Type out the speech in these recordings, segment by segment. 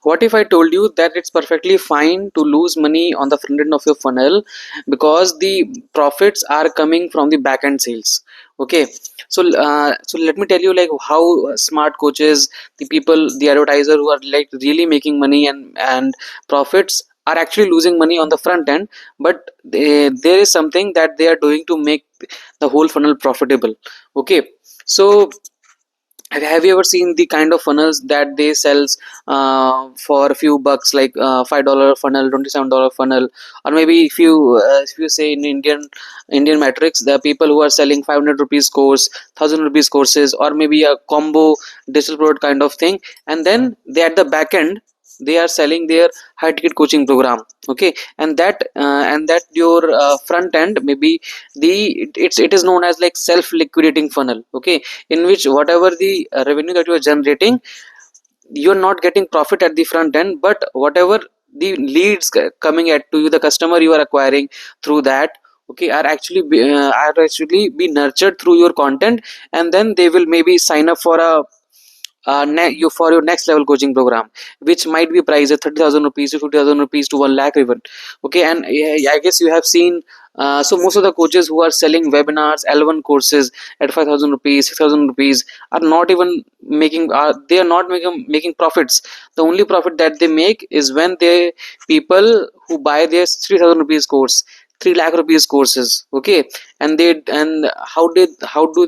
what if I told you that it's perfectly fine to lose money on the front end of your funnel because the profits are coming from the back end sales? Okay, so let me tell you like how smart coaches, the people, the advertiser who are like really making money and profits are actually losing money on the front end, but there is something that they are doing to make the whole funnel profitable. Okay, so have you ever seen the kind of funnels that they sells for a few bucks, like $5 funnel, $27 funnel, or maybe if you say in Indian metrics, the people who are selling 500 rupees course, 1,000 rupees courses, or maybe a combo digital product kind of thing, and then they at the back end they are selling their high ticket coaching program. Okay, and that your front end maybe it is known as like self liquidating funnel. Okay, in which whatever the revenue that you are generating, you're not getting profit at the front end, but whatever the leads coming at to you, the customer you are acquiring through that, okay, are actually be nurtured through your content, and then they will maybe sign up for a you for your next level coaching program, which might be priced at 30,000 rupees to 50,000 rupees to 1 lakh even. Okay, and I guess you have seen, so most of the coaches who are selling webinars, L1 courses at 5,000 rupees, 6,000 rupees are not even making, they are not making profits. The only profit that they make is when they people who buy their 3,000 rupees course, 3 lakh rupees courses. Okay, and how do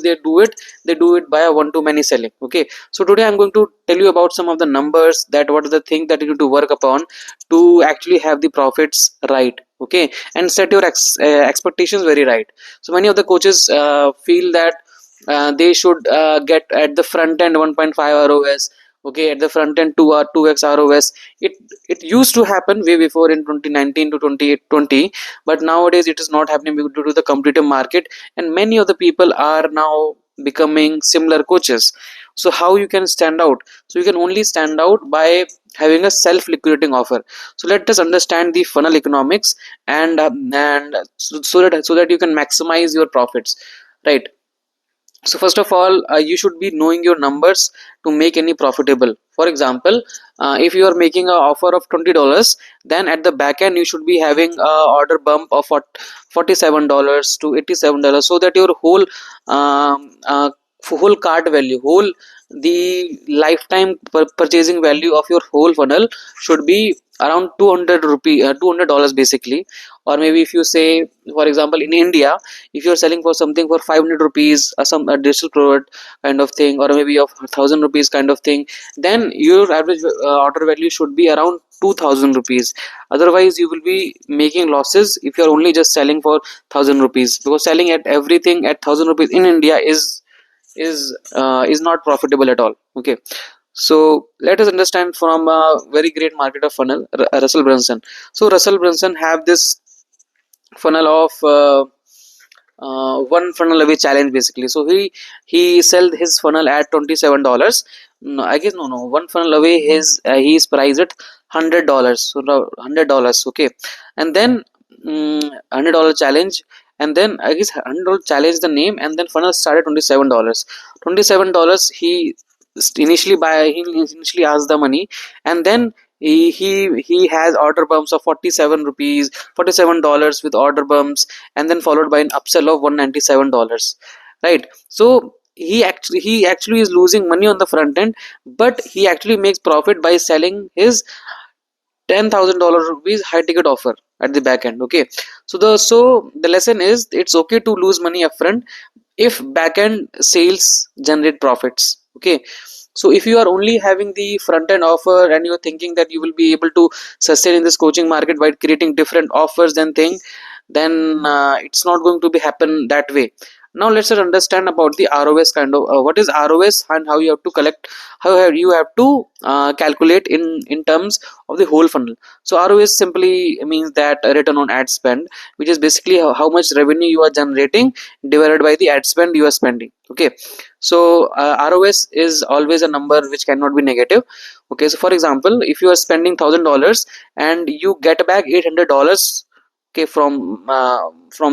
they do it? They do it by a one to many selling. Okay, so today I'm going to tell you about some of the numbers, that what are the things that you need to work upon to actually have the profits right. Okay, and set your expectations very right. So many of the coaches feel that they should get at the front end 1.5 ROS. Okay, at the front end 2 or 2x ROS. It used to happen way before in 2019 to 2020, but nowadays it is not happening due to the competitive market, and many of the people are now becoming similar coaches. So how you can stand out? So you can only stand out by having a self liquidating offer. So let us understand the funnel economics, and so that you can maximize your profits, right? So first of all, you should be knowing your numbers to make any profitable. For example, if you are making an offer of $20, then at the back end you should be having a order bump of $47 to $87, so that your whole cart value, whole the lifetime purchasing value of your whole funnel should be around 200 rupee, $200 basically. Or maybe if you say, for example, in India, if you're selling for something for 500 rupees, some a digital product kind of thing, or maybe of 1,000 rupees kind of thing, then your average order value should be around 2,000 rupees. Otherwise you will be making losses if you're only just selling for 1,000 rupees, because selling at everything at 1,000 rupees in India is not profitable at all. Okay, so let us understand from a very great marketer funnel, Russell Brunson. So Russell Brunson have this funnel of one funnel away challenge basically. So he sold his funnel at $27. No, I guess no, one funnel away his he is priced at $100. So $100. Okay, and then $100 challenge, and then I guess $100 challenge the name, and then funnel started $27. $27 he initially asked the money, and then he has order bumps of 47 rupees, $47 with order bumps, and then followed by an upsell of $197, right? So he actually is losing money on the front end, but he actually makes profit by selling his $10,000 rupees high ticket offer at the back end. Okay, so the lesson is, it's okay to lose money upfront if back end sales generate profits. Okay, so if you are only having the front end offer and you're thinking that you will be able to sustain in this coaching market by creating different offers and thing, then it's not going to be happen that way. Now let's just understand about the ROS kind of, what is ROS and how you have to collect, you have to calculate in terms of the whole funnel. So ROS simply means that return on ad spend, which is basically how much revenue you are generating divided by the ad spend you are spending. Okay, so ROS is always a number which cannot be negative. Okay, so for example, if you are spending $1,000 and you get back $800, okay, from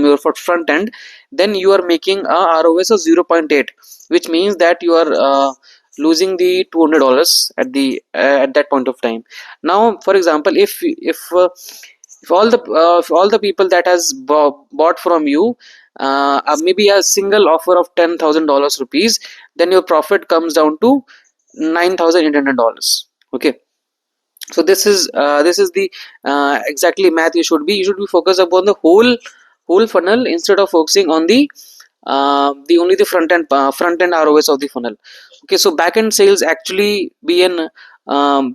your front end, then you are making a ROS of 0.8, which means that you are losing the $200 at that point of time. Now, for example, if all the people that has bought from you maybe a single offer of $10,000 rupees, then your profit comes down to $9,800. Okay, so this is the exactly math you should be focused upon the whole funnel instead of focusing on the only the front end ROS of the funnel. Okay, so back end sales actually be an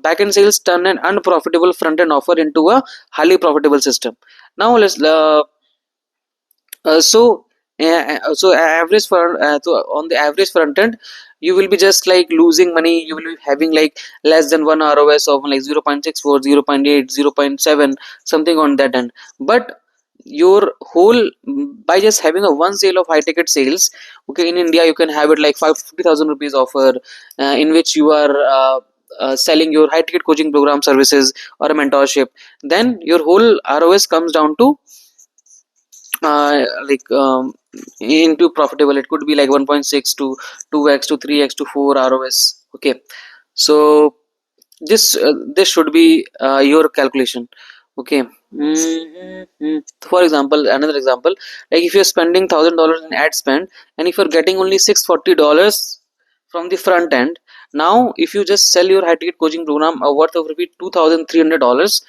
back end sales turn an unprofitable front end offer into a highly profitable system. Now let's average for so on the average front end, you will be just like losing money. You will be having like less than one ROS of like 0.64, 0.8, 0.7, something on that end. But your whole by just having a one sale of high ticket sales, okay, in India you can have it like 50,000 rupees offer, in which you are selling your high ticket coaching program services or a mentorship. Then your whole ROS comes down to like into profitable. It could be like 1.6 to 2x to 3x to 4 ROS. Okay, so this should be your calculation. Okay. For example, another example, like if you're spending $1,000 in ad spend and if you're getting only $640 from the front end, now if you just sell your high ticket coaching program worth of maybe $2,300,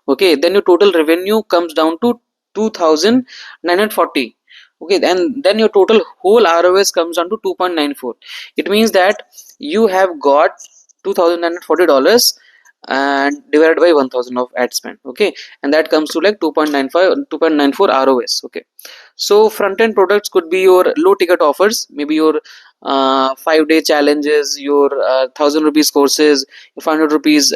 okay, then your total revenue comes down to 2,940. Okay, and then your total whole ROS comes down to 2.94. It means that you have got $2,940 and divided by 1,000 of ad spend. Okay, and that comes to like 2.95 2.94 ROS. Okay, so front end products could be your low ticket offers, maybe your 5-day challenges, your 1,000 rupees courses, 500 rupees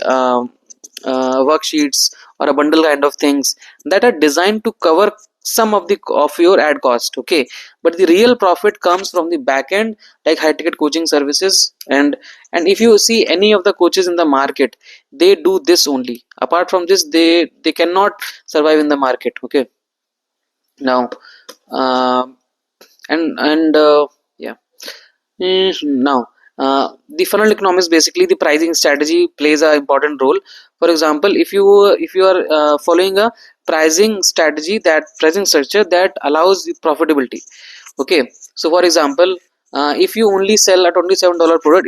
worksheets, or a bundle kind of things that are designed to cover some of your ad cost. Okay, but the real profit comes from the back end, like high ticket coaching services. And if you see any of the coaches in the market, they do this only. Apart from this, they cannot survive in the market. Okay, now and yeah. Now, the funnel economics, basically the pricing strategy plays an important role. For example, if you are following a pricing structure that allows the profitability. Okay, so for example, if you only sell a $27 product,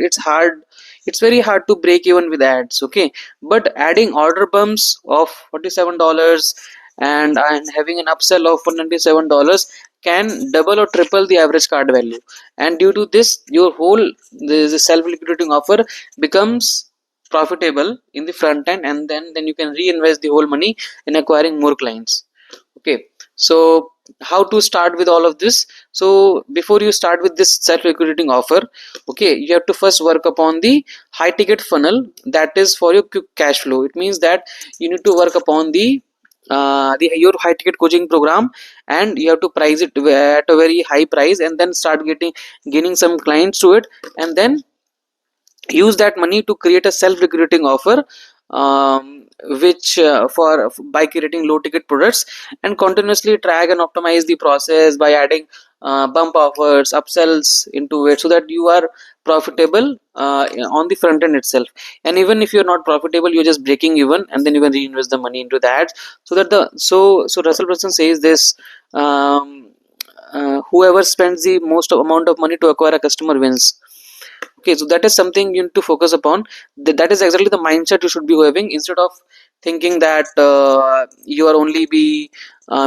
it's very hard to break even with ads. Okay, but adding order bumps of $47 and having an upsell of $197 can double or triple the average card value. And due to this, your whole the self-liquidating offer becomes profitable in the front end, and then you can reinvest the whole money in acquiring more clients. Okay, so how to start with all of this? So before you start with this self-liquidating offer, okay, you have to first work upon the high ticket funnel that is for your quick cash flow. It means that you need to work upon the your high ticket coaching program, and you have to price it at a very high price, and then start gaining some clients to it, and then use that money to create a self-recruiting offer, which for by creating low ticket products, and continuously track and optimize the process by adding bump offers, upsells into it, so that you are profitable on the front end itself. And even if you're not profitable, you're just breaking even, and then you can reinvest the money into the ads. So that the so Russell Brunson says this, whoever spends the most amount of money to acquire a customer wins. Okay, so that is something you need to focus upon. That is exactly the mindset you should be having, instead of thinking that you are only be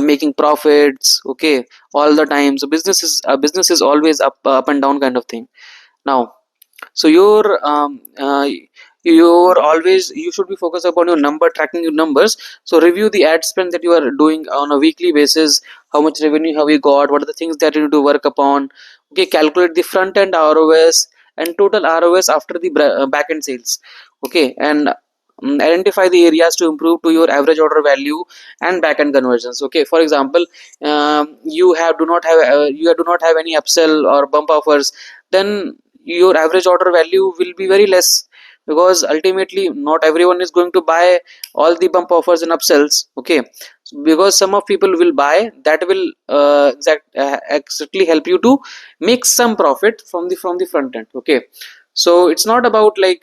making profits, okay, all the time. So business is always up and down kind of thing. Now, so you're always, you should be focused upon your number, tracking your numbers. So review the ad spend that you are doing on a weekly basis. How much revenue have you got? What are the things that you need to work upon? Okay, calculate the front end ROS and total ROS after the back end sales. Okay, and identify the areas to improve to your average order value and back end conversions. Okay, for example, you do not have any upsell or bump offers, then your average order value will be very less, because ultimately not everyone is going to buy all the bump offers and upsells. Okay, because some of people will buy that will exactly help you to make some profit from the front end. Okay, So it's not about like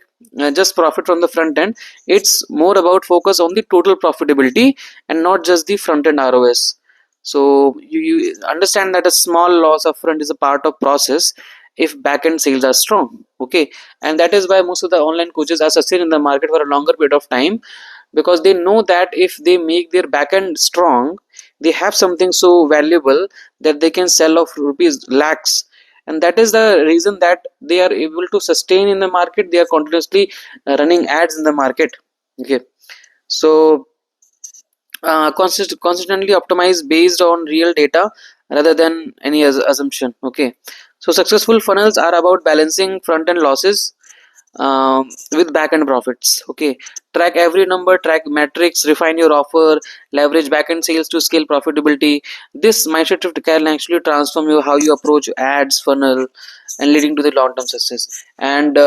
just profit from the front end. It's more about focus on the total profitability and not just the front end ROS. So you understand that a small loss upfront is a part of process if back end sales are strong. Okay, and that is why most of the online coaches are sustained in the market for a longer period of time, because they know that if they make their backend strong, they have something so valuable that they can sell of rupees lakhs. And that is the reason that they are able to sustain in the market. They are continuously running ads in the market. Okay, so consistently optimize based on real data rather than any assumption. Okay, so successful funnels are about balancing front end losses with back end profits. Okay, track every number, track metrics, refine your offer, leverage back end sales to scale profitability. This mindset shift can actually transform you how you approach ads funnel and leading to the long term success. And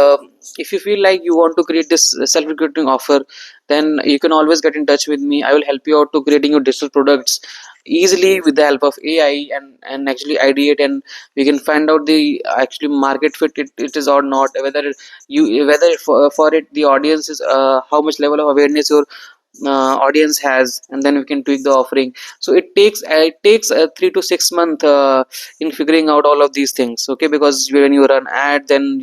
if you feel like you want to create this self recruiting offer, then you can always get in touch with me. I will help you out to creating your digital products easily with the help of AI, and actually ideate, and we can find out the actually market fit it is or not, whether whether for it the audience is how much level of awareness your audience has, and then we can tweak the offering. So it takes 3 to 6 months in figuring out all of these things. Okay, because when you run ad, then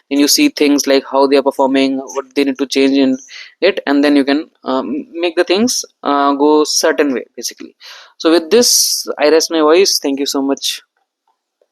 you see things like how they are performing, what they need to change in it, and then you can make the things go certain way basically. So with this I rest my voice. Thank you so much.